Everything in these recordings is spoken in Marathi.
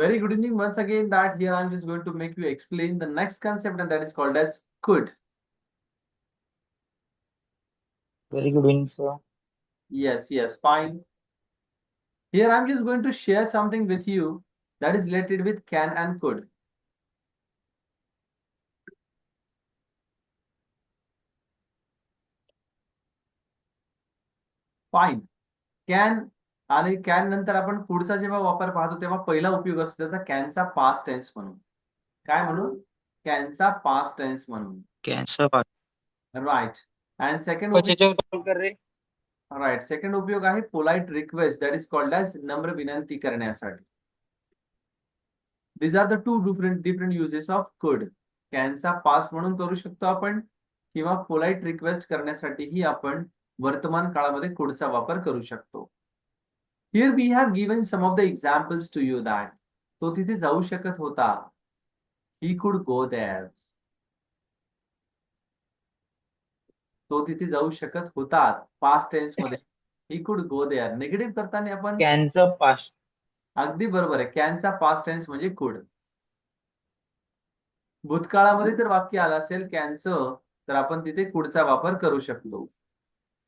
Very good evening once again. That here I'm just going to make you explain the next concept, and that is called as could. Very good evening, sir. Yes, fine. Here I'm just going to share something with you that is related with can and could. Fine. Can आणि कॅन नंतर आपण पुढचा जेव्हा वापर पाहतो तेव्हा पहिला उपयोग असतो त्याचा कॅनचा पास्ट टेन्स म्हणून. काय म्हणून? कॅनचा पास्ट टेन्स म्हणून. कैंसर राईट. अँड सेकंड बच्चे कॉल कर रहे राईट सेकंड उपयोग आहे polite request that is called as नम्र विनंती करण्यासाठी. These are the two different uses of could. कॅनचा पास्ट म्हणून करू शकतो आपण किंवा पोलाइट रिक्वेस्ट करण्यासाठीही आपण वर्तमान काळामध्ये couldचा वापर करू शकतो. Here we have given some of the examples to you that तो तिथे जाऊ शकत होता. He could go there. तो तिथे जाऊ शकत होता पास्ट टेन्स मध्ये. He could go there. Negative करताना आपण कैंसर पास्ट अगदी बरोबर आहे. कॅनचा पास्ट टेन्स म्हणजे could. भूतकाळामध्ये जर वाक्य आलं असेल कॅनचं तर आपण तिथे कुडचा वापर करू शकतो.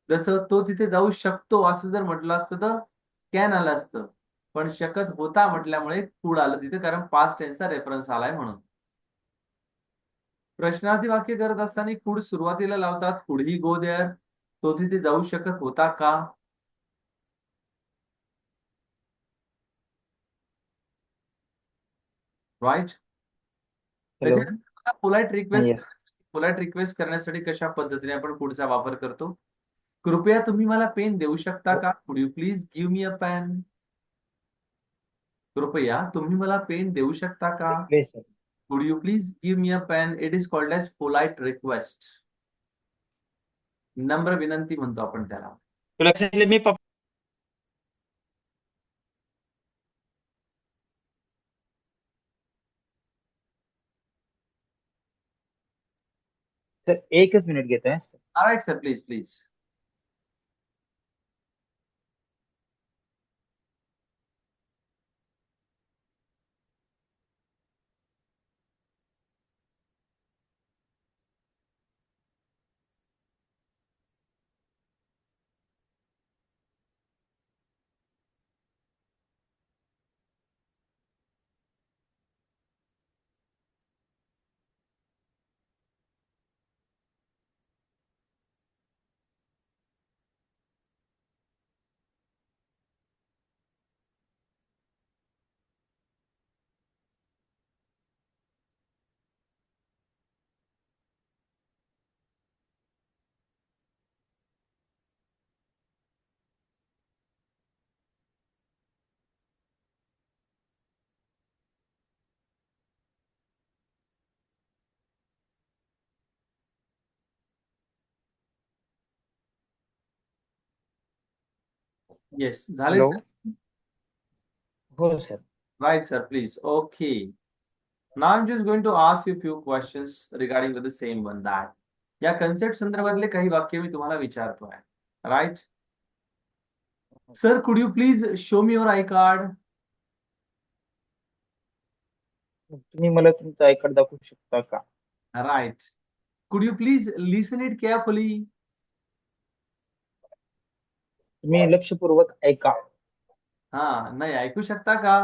जसं तो तिथे जाऊ शकतो असं जर म्हटलं असतं तर कॅन आलं असतं, पण शकत होता म्हटल्यामुळे कुड आलं तिथे, कारण पास्ट टेन्सचा रेफरन्स आलाय म्हणून. प्रश्नार्थी वाक्य करत असताना कुड सुरुवातीला लावतात. Could he go there. तो तिथे जाऊ शकत होता का? राईट. हेलो त्याच्यानंतर polite request yes polite request करण्यासाठी कशा पद्धतीने आपण पुढचा वापर करतो? कृपया तुम्ही मला पेन देऊ शकता का? Could you please give me a pen. कृपया तुम्ही मला पेन देऊ शकता का? Please sir could you please give me a pen. It is called as polite request. नम्र विनंती म्हणतो आपण त्याला. let me pop सर एकच मिनिट घेतो है right sir, please please. Yes, झाले हेलो सर. हो sir Right, sir, please. Okay. Now I'm just going to ask you a few questions regarding with the same one that या कन्सेप्ट संदर्भातले काही वाक्य मी तुम्हाला विचारतोय. Right. Sir, could you please show me your I card. तुम्ही मला तुमचं आय कार्ड दाखवू शकता का? राईट. कुड you please listen it carefully. तुम्ही लक्षपूर्वक ऐका. हा, नाही ऐकू शकता का?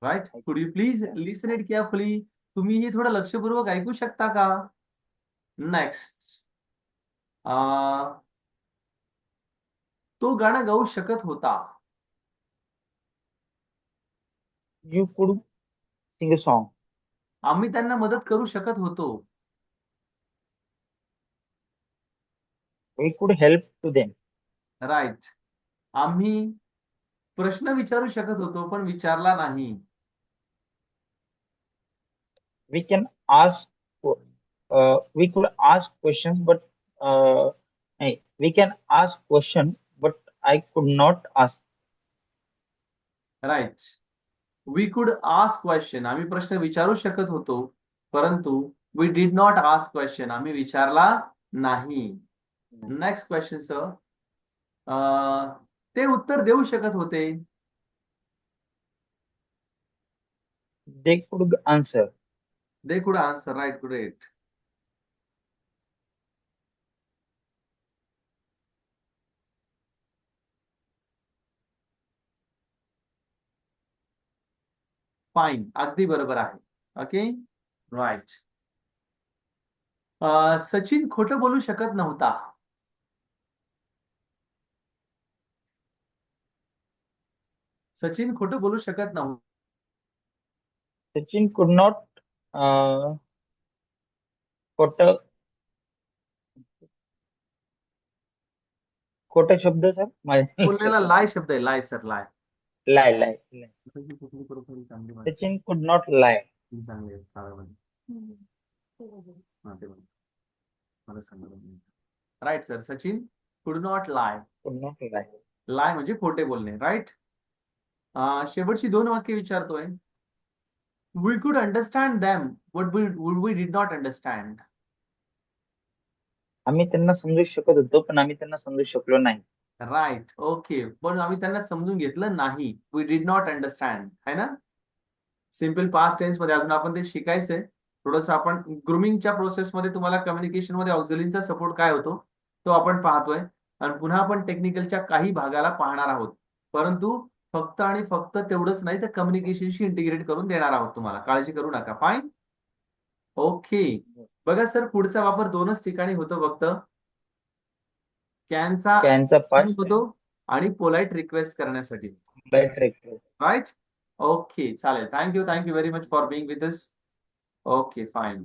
राईट. कुड you please listen it carefully. तुम्ही हे थोडं लक्षपूर्वक ऐकू शकता का? नेक्स्ट. तो गाणं गाऊ शकत होता. You could sing a song. आम्ही त्यांना मदत करू शकत होतो. वी कुड हेल्प टू देम. राईट. आम्ही प्रश्न विचारू शकत होतो पण विचारला नाही. We can ask we could ask questions but नहीं we can ask question but I could not ask. Right. We could ask question. आम्ही प्रश्न विचारू शकत होतो परंतु we did not ask question. आम्ही विचारला नाही. Next question sir. ते उत्तर देऊ शकत होते. They could answer. They could answer, right? Great. Fine, अगदी बरोबर आहे. Okay, right. सचिन खोटं बोलू शकत नव्हता. सचिन खोटं बोलू शकत नव्हता. Sachin could not uh, खोटं खोटं शब्द सर माझ्या बोललेला लाय शब्द आहे, लाय सर, लाय. lie lie lie. चांगली माहिती. Sachin could not lie. चांगली आहे, काळामध्ये. हा, ते बघ. मला सांगा. राईट सर, सचिन कुड not lie. Could not lie. लाय म्हणजे खोटे बोलणे, राईट. शेवटची 2 वाक्य विचारतोय. We could understand them but we did not understand. आम्ही त्यांना समजू शकत होतो पण आम्ही त्यांना समजू शकलो नाही. Right, okay. पण आम्ही त्यांना समजून घेतलं नाही. वी डिड नॉट अंडरस्टँड, है ना. सिम्पल पास्ट टेन्स मध्ये अजून आपण ते शिकायचंय. थोडंसं आपण ग्रुमिंगच्या प्रोसेसमध्ये तुम्हाला कम्युनिकेशन मध्ये ऑक्झिलिनचा सपोर्ट काय होतो तो आपण पाहतोय. आणि पुन्हा आपण टेक्निकलच्या काही भागाला पाहणार आहोत. परंतु फक्त आणि फक्त तेवढंच नाही तर कम्युनिकेशनशी इंटिग्रेट करून देणार आहोत तुम्हाला. काळजी करू नका. Fine, okay. बघा सर, पुढचा वापर 2च ठिकाणी होतो फक्त. कॅनचा कॅनचा पास्ट होतो आणि पोलाइट रिक्वेस्ट करण्यासाठी. रिक्वेस्ट. Right, okay. चालेल. Thank you very much for being with us. Okay, fine.